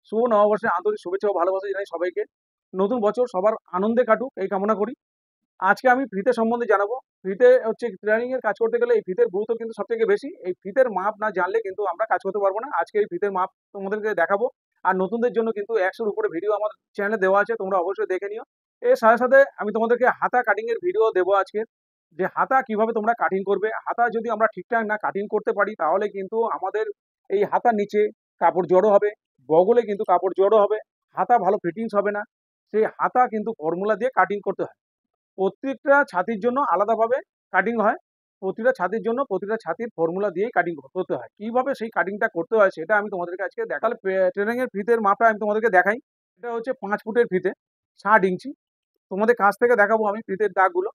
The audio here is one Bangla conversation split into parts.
শুভ নববর্ষে আন্তরিক শুভেচ্ছা ও ভালোবাসা জানাই সবাইকে। নতুন বছর সবার আনন্দে কাটুক এই কামনা করি। আজকে আমি ফিতে সম্বন্ধে জানাবো। ফিতে হচ্ছে ট্রেনিং এর কাজ করতে গেলে এই ফিতের গুরুত্ব কিন্তু সবথেকে বেশি। এই ফিতের মাপ না জানলে কিন্তু আমরা কাজ করতে পারবো না। আজকে এই ফিতের মাপ তোমাদেরকে দেখাবো। আর নতুনদের জন্য কিন্তু ১০০ র উপরে ভিডিও আমার চ্যানেলে দেওয়া আছে। তোমরা অবশ্যই দেখে নিও। এর সাথে, সাথে আমি তোমাদেরকে হাতা কাটিং এর ভিডিও দেবো আজকে। যে হাতা কিভাবে তোমরা কাটিং করবে। হাতা যদি আমরা ঠিকঠাক না কাটিং করতে পারি তাহলে কিন্তু আমাদের এই হাতার নিচে কাপড় জড়ো হবে। বগলে কিন্তু কাপড় জড়ো হবে। হাতা ভালো ফিটিংস হবে না। সেই হাতা কিন্তু ফর্মুলা দিয়ে কাটিং করতে হয়। প্রত্যেকটা ছাতির জন্য আলাদাভাবে কাটিং হয়। প্রতিটা ছাতির জন্য প্রতিটা ছাতির ফর্মুলা দিয়েই কাটিং করতে হয়। কিভাবে সেই কাটিংটা করতে হয় সেটা আমি তোমাদেরকে আজকে তাহলে ট্রেনিং এর ফিতের মাপটা আমি তোমাদেরকে দেখাই। এটা হচ্ছে 5 ফুটের ফিতে, 60 ইঞ্চি। তোমাদের কাছ থেকে দেখাবো আমি ফিতের দাগগুলো।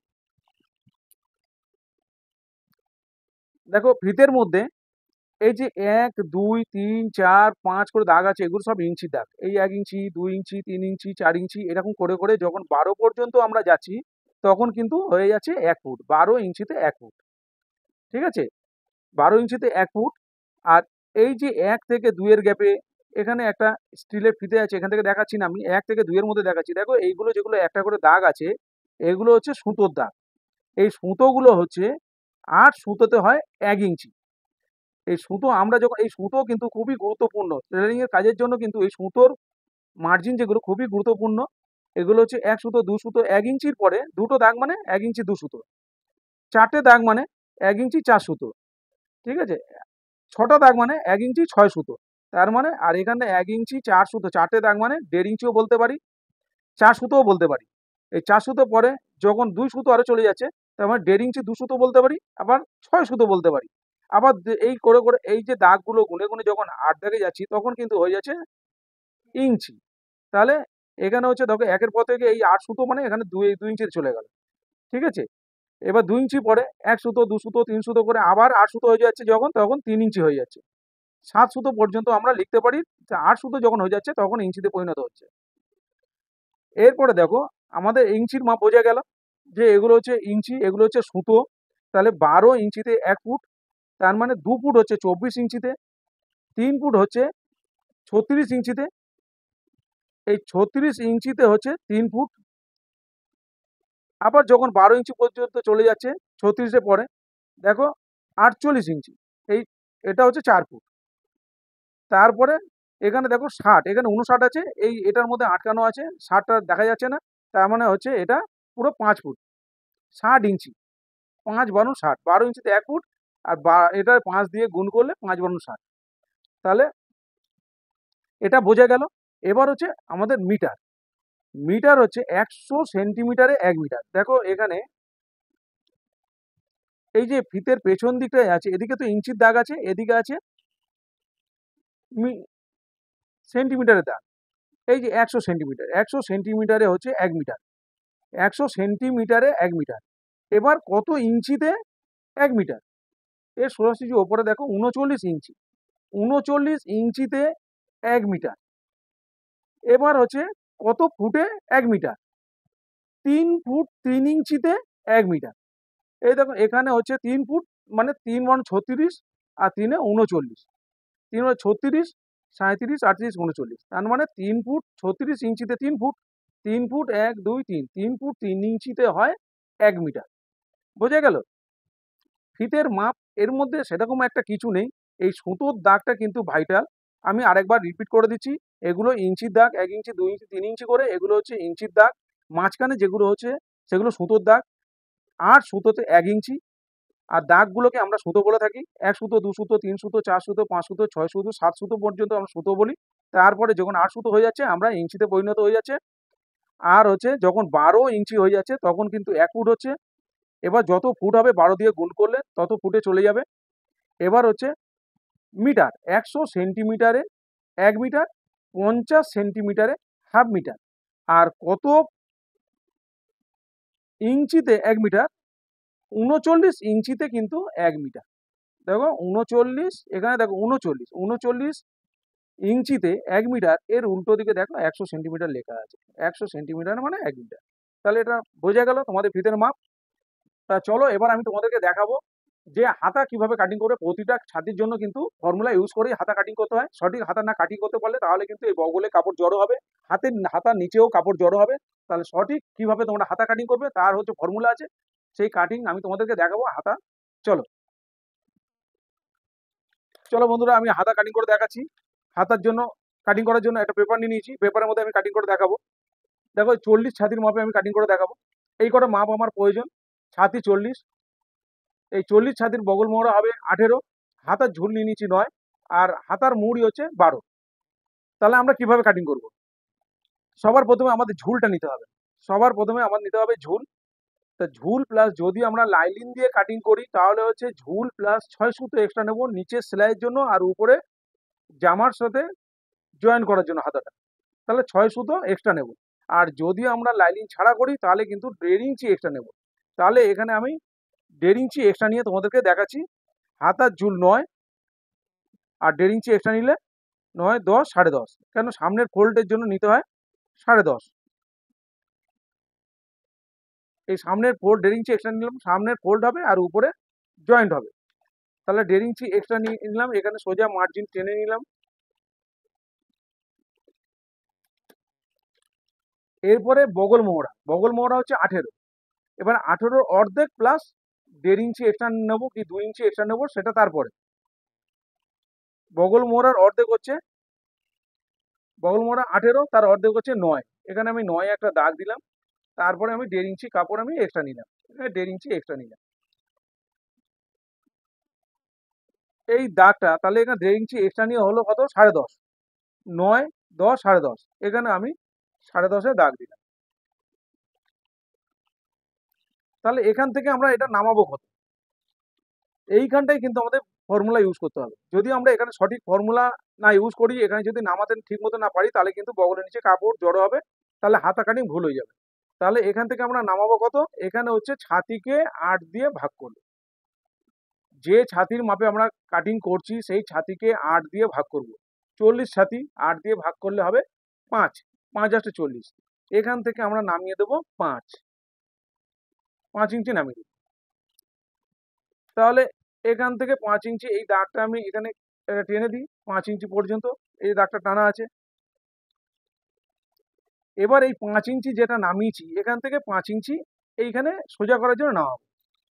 দেখো ফিতের মধ্যে এই যে 1, 2, 3, 4, 5 করে দাগ আছে, এগুলো সব ইঞ্চির দাগ। এই 1 ইঞ্চি, 2 ইঞ্চি, 3 ইঞ্চি, 4 ইঞ্চি এরকম করে, করে যখন 12 পর্যন্ত আমরা যাচ্ছি, তখন কিন্তু হয়ে যাচ্ছে 1 ফুট। 12 ইঞ্চিতে 1 ফুট। ঠিক আছে? 12 ইঞ্চিতে 1 ফুট। আর এই যে 1 থেকে 2 এর গ্যাপে এখানে একটা স্টিলের ফিতে আছে। এখান থেকে দেখাচ্ছি না আমি। 1 থেকে 2 এর মধ্যে দেখাচ্ছি। দেখো এইগুলো যেগুলো একটা করে দাগ আছে, এগুলো হচ্ছে সুতোর দাগ। এই সুতোগুলো হচ্ছে 8 সুতোতে হয় 1 ইঞ্চি। এই সুতো আমরা যখন এই সুতো কিন্তু খুবই গুরুত্বপূর্ণ। টেলারিং এর কাজের জন্য কিন্তু এই সুতোর মার্জিন যেগুলো খুবই গুরুত্বপূর্ণ। এগুলো হচ্ছে 1 সুতো, 2 সুতো, 1 ইঞ্চির পরে 2 টো দাগ মানে 1 ইঞ্চি 2 সুতো। 4 টে দাগ মানে 1 ইঞ্চি 4 সুতো। ঠিক আছে? 6 টা দাগ মানে 1 ইঞ্চি 6 সুতো। তার মানে আর এখানে 1 ইঞ্চি 4 সুতো, 4 টে দাগ মানে 1.5 ইঞ্চিও বলতে পারি, 4 সুতোও বলতে পারি। এই 4 সুতো পরে যখন 2 সুতো আরো চলে যাচ্ছে, তার মানে 1.5 ইঞ্চি 2 সুতো বলতে পারি, আবার 6 সুতো বলতে পারি। আবার এই করে, করে এই যে দাগগুলো গুনে, গুনে যখন 8 দাগে যাচ্ছি তখন কিন্তু হয়ে যাচ্ছে ইঞ্চি। তাহলে এখানে হচ্ছে দেখো 1 এর পর থেকে এই 8 সুতো মানে এখানে 2 ইঞ্চিতে চলে গেল। ঠিক আছে? এবার 2 ইঞ্চি পরে 1 সুতো, 2 সুতো, 3 সুতো করে আবার 8 সুতো হয়ে যাচ্ছে যখন, তখন 3 ইঞ্চি হয়ে যাচ্ছে। 7 সুতো পর্যন্ত আমরা লিখতে পারি। 8 সুতো যখন হয়ে যাচ্ছে তখন ইঞ্চিতে পরিণত হচ্ছে। এরপরে দেখো আমাদের ইঞ্চির মাপ বোঝা গেল যে এগুলো হচ্ছে ইঞ্চি, এগুলো হচ্ছে সুতো। তাহলে 12 ইঞ্চিতে 1 ফুট। তার মানে 2 ফুট হচ্ছে 24 ইঞ্চিতে, 3 ফুট হচ্ছে 36 ইঞ্চিতে, এই 36 ইঞ্চিতে হচ্ছে 3 ফুট। আবার যখন 12 ইঞ্চি পর্যন্ত চলে যাচ্ছে 36 এর পরে দেখো 48 ইঞ্চি। এই এটা হচ্ছে 4 ফুট। তারপরে এখানে দেখো 60, এখানে 59 আছে। এটার মধ্যে আটকানো আছে। 60 টা দেখা যাচ্ছে না। তার মানে হচ্ছে এটা পুরো 5 ফুট। 60 ইঞ্চি। ৫ বারং ৬০। ১২ ইঞ্চিতে ১ ফুট। আর এটা ৫ দিয়ে গুণ করলে ৫ বারং ৬০। তাহলে এটা বোঝা গেল। এবার হচ্ছে আমাদের মিটার। মিটার হচ্ছে ১০০ সেন্টিমিটারে ১ মিটার। দেখো এখানে এই যে ফিতের পেছন দিকটায় আছে, এদিকে তো ইঞ্চির দাগ আছে, এদিকে আছে মি সেন্টিমিটারের দাগ। এই যে ১০০ সেন্টিমিটার, ১০০ সেন্টিমিটারে হচ্ছে ১ মিটার। ১০০ সেন্টিমিটারে ১ মিটার। এবার কত ইঞ্চিতে ১ মিটার? এর সোজাসুজি ওপরে দেখো ৩৯ ইঞ্চি। ৩৯ ইঞ্চিতে ১ মিটার। এবার হচ্ছে কত ফুটে ১ মিটার? ৩ ফুট ৩ ইঞ্চিতে ১ মিটার। এই দেখো এখানে হচ্ছে ৩ ফুট মানে ৩ × ৩৬ আর ৩ এ ৩৯। ৩ × ৩৬, ৩৭, ৩৮, ৩৯। তার মানে ৩ ফুট ৩৬ ইঞ্চিতে ৩ ফুট। ৩ ফুট ১, ২, ৩। ৩ ফুট ৩ ইঞ্চিতে হয় ১ মিটার। বোঝা গেল? ফিতের মাপ এর মধ্যে সেরকম একটা কিছু নেই। এই সুতোর দাগটা কিন্তু ভাইটাল। আমি আরেকবার রিপিট করে দিচ্ছি। এগুলো ইঞ্চির দাগ ১ ইঞ্চি, ২ ইঞ্চি, ৩ ইঞ্চি করে এগুলো হচ্ছে ইঞ্চির দাগ। মাঝখানে যেগুলো হচ্ছে সেগুলো সুতোর দাগ। ৮ সুতোতে ১ ইঞ্চি। আর দাগগুলোকে আমরা সুতো বলে থাকি। ১ সুতো, ২ সুতো, ৩ সুতো, ৪ সুতো, ৫ সুতো, ৬ সুতো, ৭ সুতো পর্যন্ত আমরা সুতো বলি। তারপরে যখন ৮ সুতো হয়ে যাচ্ছে আমরা ইঞ্চিতে পরিণত হয়ে যাচ্ছে। আর হচ্ছে যখন ১২ ইঞ্চি হয়ে যাচ্ছে তখন কিন্তু ১ ফুট হচ্ছে। এবার যত ফুট হবে ১২ দিয়ে গুণ করলে তত ফুটে চলে যাবে। এবার হচ্ছে মিটার। ১০০ সেন্টিমিটারে ১ মিটার, ৫০ সেন্টিমিটারে হাফ মিটার। আর কত ইঞ্চিতে ১ মিটার? ৩৯ ইঞ্চিতে কিন্তু ১ মিটার। দেখো ৩৯, এখানে দেখো ৩৯, ৩৯ ইঞ্চিতে ১ মিটার। এর উল্টো দিকে দেখো ১০০ সেন্টিমিটার লেখা আছে। ১০০ সেন্টিমিটার মানে ১ মিটার। তাহলে এটা বোঝা গেল তোমাদের ফিতের মাপ। তা চলো এবার আমি তোমাদেরকে দেখাবো যে হাতা কিভাবে কাটিং করে, প্রতিটা ছাতির জন্য কিন্তু ফর্মুলা ইউজ করে হাতা কাটিং করতে হয়। সঠিক হাতা না কাটিং করতে পারলে তাহলে কিন্তু এই বগলে কাপড় জড়ো হবে, হাতার নিচেও কাপড় জড়ো হবে। তাহলে সঠিক কিভাবে তোমরা হাতা কাটিং করবে তার হচ্ছে ফর্মুলা আছে, সেই কাটিং আমি তোমাদেরকে দেখাবো। হাতা চলো চলো বন্ধুরা, আমি হাতা কাটিং করে দেখাচ্ছি। হাতার জন্য কাটিং করার জন্য একটা পেপার নিয়ে নিয়েছি, পেপারের মধ্যে আমি কাটিং করে দেখাবো। দেখো 40 ছাতির মাপে আমি কাটিং করে দেখাবো। এই কটা মাপ আমার প্রয়োজন। ছাতি 40, এই 40 ছাতির বগল মোহরা হবে 18, হাতার ঝুল নিয়ে নিয়েছি 9, আর হাতার মুড়ি হচ্ছে 12। তাহলে আমরা কিভাবে কাটিং করব? সবার প্রথমে আমাদের ঝুলটা নিতে হবে। সবার প্রথমে আমার নিতে হবে ঝুল। তা ঝুল প্লাস, যদি আমরা লাইলিন দিয়ে কাটিং করি তাহলে হচ্ছে ঝুল প্লাস 6 সুতো এক্সট্রা নেব নিচের সেলাইয়ের জন্য আর উপরে জামার সাথে জয়েন করার জন্য হাতাটা। তাহলে 6 সুতো এক্সট্রা নেব। আর যদি আমরা লাইলিন ছাড়া করি তাহলে কিন্তু 1.5 ইঞ্চি এক্সট্রা নেব। তাহলে এখানে আমি 1.5 ইঞ্চি এক্সট্রা নিয়ে তোমাদেরকে দেখাচ্ছি। হাতার ঝুল 9 আর 1.5 ইঞ্চি এক্সট্রা নিলে 9, 10, 10.5। কেন সামনের ফোল্ডের জন্য নিতে হয় 10.5। এই সামনের ফোল্ড 1.5 ইঞ্চি এক্সট্রা নিলাম, সামনের ফোল্ড হবে আর উপরে জয়েন্ট হবে। তাহলে 1.5 ইঞ্চি এক্সট্রা নিয়ে নিলাম, এখানে সোজা মার্জিন টেনে নিলাম। এরপরে বগল মোহরা হচ্ছে 18। এবার 18 অর্ধেক প্লাস 1.5 ইঞ্চি এক্সট্রা নেবো কি 2 ইঞ্চি এক্সট্রা নেবো সেটা তারপরে। বগল মোহরার অর্ধেক হচ্ছে, বগল মোহরা 18, তার অর্ধেক হচ্ছে 9। এখানে আমি 9 একটা দাগ দিলাম। তারপরে আমি 1.5 ইঞ্চি কাপড় আমি এক্সট্রা নিলাম, এখানে 1.5 ইঞ্চি এক্সট্রা নিলাম। এই দাগটা তাহলে এখানে 1.5 ইঞ্চি এক্সট্রা নিয়ে হলো কত 10.5। 9, 10, 10.5, এখানে আমি 10.5 দাগ দিলাম। তাহলে এখান থেকে আমরা এটা নামাবো কত, এইখানটাই কিন্তু আমাদের ফর্মুলা ইউজ করতে হবে। যদি আমরা এখানে সঠিক ফর্মুলা না ইউজ করি, এখানে যদি নামাতে ঠিক মতো না পারি তাহলে কিন্তু বগলের নিচে কাপড় জড়ো হবে, তাহলে হাতা কাটিং ভুল হয়ে যাবে। তাহলে এখান থেকে আমরা নামাবো কত, এখানে হচ্ছে ছাতিকে 8 দিয়ে ভাগ করব। যে ছাতির মাপে আমরা কাটিং করছি সেই ছাতিকে 8 দিয়ে ভাগ করব। 40 ছাতি 8 দিয়ে ভাগ করলে হবে 5, 5 আসতে 40। এখান থেকে আমরা নামিয়ে দেবো 5 ইঞ্চি নামিয়ে দেবো। তাহলে এখান থেকে 5 ইঞ্চি এই দাগটা আমি এখানে টেনে দিই 5 ইঞ্চি পর্যন্ত, এই দাগটা টানা আছে। এবার এই 5 ইঞ্চি যেটা নামিয়েছি এখান থেকে 5 ইঞ্চি এইখানে সোজা করার জন্য নামাবো।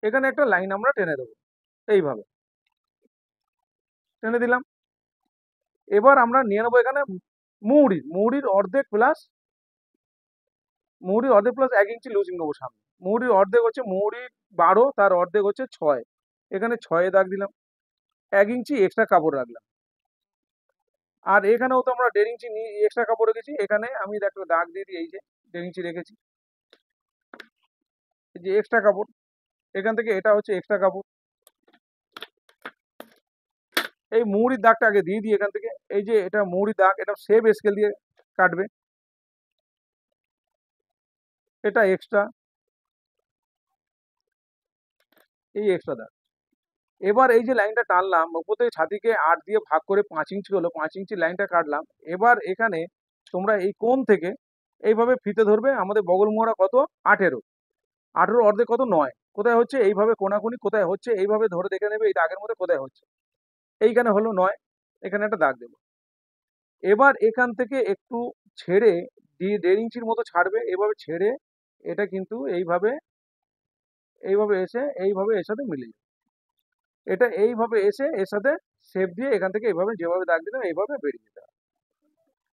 এখানে একটা লাইন আমরা টেনে দেবো, এইভাবে টেনে দিলাম। এবার আমরা নিয়ে নেবো এখানে মুহুরির অর্ধেক প্লাস, 1 ইঞ্চি লুজিং নেবো সামনে। মুহুরির অর্ধেক হচ্ছে, মুহুরির 12, তার অর্ধেক হচ্ছে 6। এখানে 6 দাগ দিলাম, 1 ইঞ্চি এক্সট্রা কাপড় রাখলাম। আর এখানেও তো আমরা 1.5 ইঞ্চি এক্সট্রা কাপড় রেখেছি, এখানে আমি একটা দাগ দিয়ে দিই, এই যে 1.5 ইঞ্চি রেখেছি, এই যে এক্সট্রা কাপড়, এখান থেকে এটা হচ্ছে এক্সট্রা কাপড়। এই মুহুরির দাগটা আগে দিয়ে দিই এখান থেকে, এই যে এটা মুহুরির দাগ, এটা সেভ স্কেল দিয়ে কাটবে, এটা এক্সট্রা, এই এক্সট্রা দাগ। এবার এই যে লাইনটা টানলাম ওপর থেকে ছাতিকে 8 দিয়ে ভাগ করে 5 ইঞ্চি হলো, 5 ইঞ্চি লাইনটা কাটলাম। এবার এখানে তোমরা এই কোণ থেকে এইভাবে ফিতে ধরবে। আমাদের বগল মোহরা কত 18, 18 অর্ধেক কত 9, কোথায় হচ্ছে এইভাবে কোনাকুনি, কোথায় হচ্ছে এইভাবে ধরে দেখে নেবে এই দাগের মধ্যে কোথায় হচ্ছে। এইখানে হলো 9, এখানে একটা দাগ দেবো। এবার এখান থেকে একটু ছেড়ে 1.5 ইঞ্চির মতো ছাড়বে, এভাবে ছেড়ে এটা কিন্তু এইভাবে এইভাবে এর সাথে মিলে যাবে। এটা এইভাবে এসে এর সাথে শেপ দিয়ে এখান থেকে এইভাবে যেভাবে দাগ দিলাম এইভাবে বেরিয়ে যেতে হবে।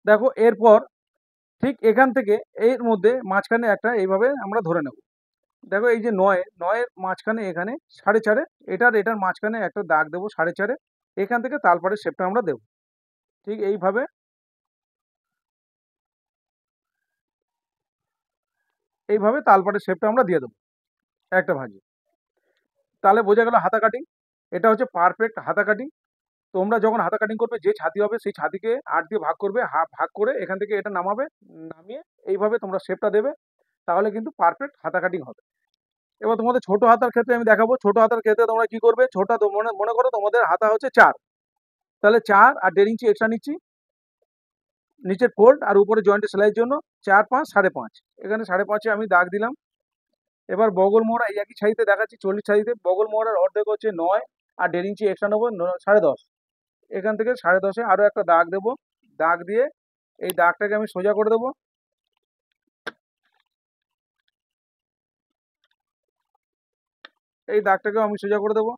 দেখো এরপর ঠিক এখান থেকে এর মধ্যে মাঝখানে একটা এইভাবে আমরা ধরে নেব। দেখো এই যে 9 এর মাঝখানে এখানে 4.5, এটার মাঝখানে একটা দাগ দেবো 4.5। এখান থেকে তালপাড়ের শেপটা আমরা দেবো ঠিক এইভাবে, এইভাবে তালপাড়ের শেপটা আমরা দিয়ে দেবো একটা ভাঁজে। তাহলে বোঝা গেল হাতা কাটিং। এটা হচ্ছে পারফেক্ট হাতা কাটিং। তোমরা যখন হাতা কাটিং করবে যে ছাতি হবে সেই ছাতিকে 8 দিয়ে ভাগ করবে, ভাগ করে এখান থেকে এটা নামাবে, নামিয়ে এইভাবে তোমরা শেপটা দেবে, তাহলে কিন্তু পারফেক্ট হাতা কাটিং হবে। এবার তোমাদের ছোট হাতার ক্ষেত্রে আমি দেখাবো। ছোট হাতার ক্ষেত্রে তোমরা কি করবে, মনে করো তোমাদের হাতা হচ্ছে 4, তাহলে 4 আর 1.5 ইঞ্চি এক্সট্রা নিচ্ছি নিচের ফোল্ড আর উপরে জয়েন্টে সেলাইয়ের জন্য। 4, 5, 5.5, এখানে 5.5 আমি দাগ দিলাম। এবার বগল মোহরা এই একই সাইজে দেখাচ্ছি 40 সাইজে, বগল মোহরার অর্ধেক হচ্ছে 9 আর 1.5 ইঞ্চি এক্সট্রা নেবো 10.5। এখান থেকে 10.5-এ আরো একটা দাগ দেবো, দাগ দিয়ে এই দাগটাকে আমি সোজা করে দেবো। এই দাগটাকেও আমি সোজা করে দেবো।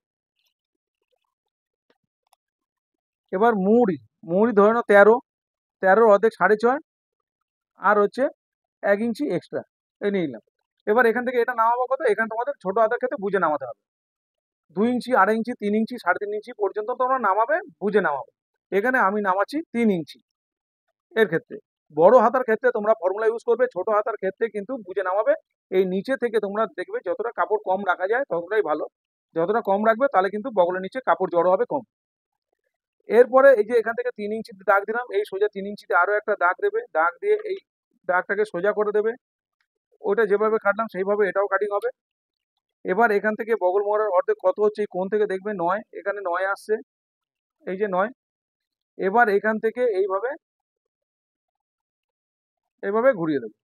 এবার মুহুরি, মুহুরি ধরে নাও 13, 13-র অর্ধেক 6.5 আর হচ্ছে 1 ইঞ্চি এক্সট্রা এই নিয়ে নিলাম। এবার এখান থেকে এটা নামাবো কত, এখানে তোমাদের ছোট হাতের ক্ষেত্রে বুঝে নামাতে হবে। 2 ইঞ্চি, 2.5 ইঞ্চি, 3 ইঞ্চি, 3.5 ইঞ্চি পর্যন্ত তোমরা নামাবে, বুঝে নামাবে। এখানে আমি নামাচ্ছি 3 ইঞ্চি। এর ক্ষেত্রে বড় হাতার ক্ষেত্রে তোমরা ফর্মুলা ইউজ করবে, ছোট হাতার ক্ষেত্রে কিন্তু বুঝে নামাবে। এই নিচে থেকে তোমরা দেখবে যতটা কাপড় কম রাখা যায় ততটাই ভালো, যতটা কম রাখবে তাহলে কিন্তু বগলের নিচে কাপড় জড়ো হবে কম। এরপরে এই যে এখান থেকে 3 ইঞ্চিতে দাগ দিলাম, এই সোজা 3 ইঞ্চিতে আরো একটা দাগ দেবে, দাগ দিয়ে এই দাগটাকে সোজা করে দেবে। ওটা যেভাবে কাটলাম সেইভাবে এটাও কাটিং হবে। এবার এখান থেকে বগল মোহরার অর্ধেক কত হচ্ছে এই কোণ থেকে দেখবে 9, এখানে 9 আসছে, এই যে 9। এবার এখান থেকে এইভাবে এইভাবে ঘুরিয়ে দেবে,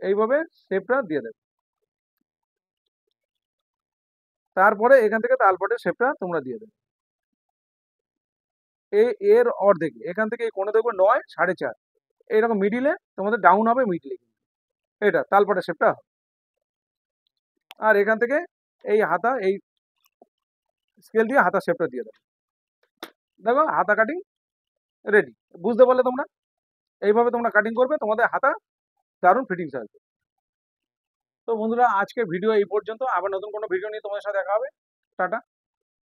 এইভাবে শেপটা দিয়ে দেবে। তারপরে এখান থেকে তালপাটের শেপটা তোমরা দিয়ে দেবে। এর অর্ধেক এখান থেকে এই কোণে দেখবে 9, 4.5 এইরকম মিডিলে তোমাদের ডাউন হবে, মিডিলে এটা তালপাটের শেপটা। আর এখান থেকে এই হাতা এই স্কেল দিয়ে হাতা শেপটা দিয়ে দেবে। দেখো হাতা কাটিং রেডি। বুঝতে পারলে তোমরা? এইভাবে তোমরা কাটিং করবে, তোমাদের হাতা দারুণ ফিটিংস আসবে। তো বন্ধুরা আজকে ভিডিও এই পর্যন্ত, আবার নতুন কোনো ভিডিও নিয়ে তোমাদের সাথে দেখা হবে। টাটা।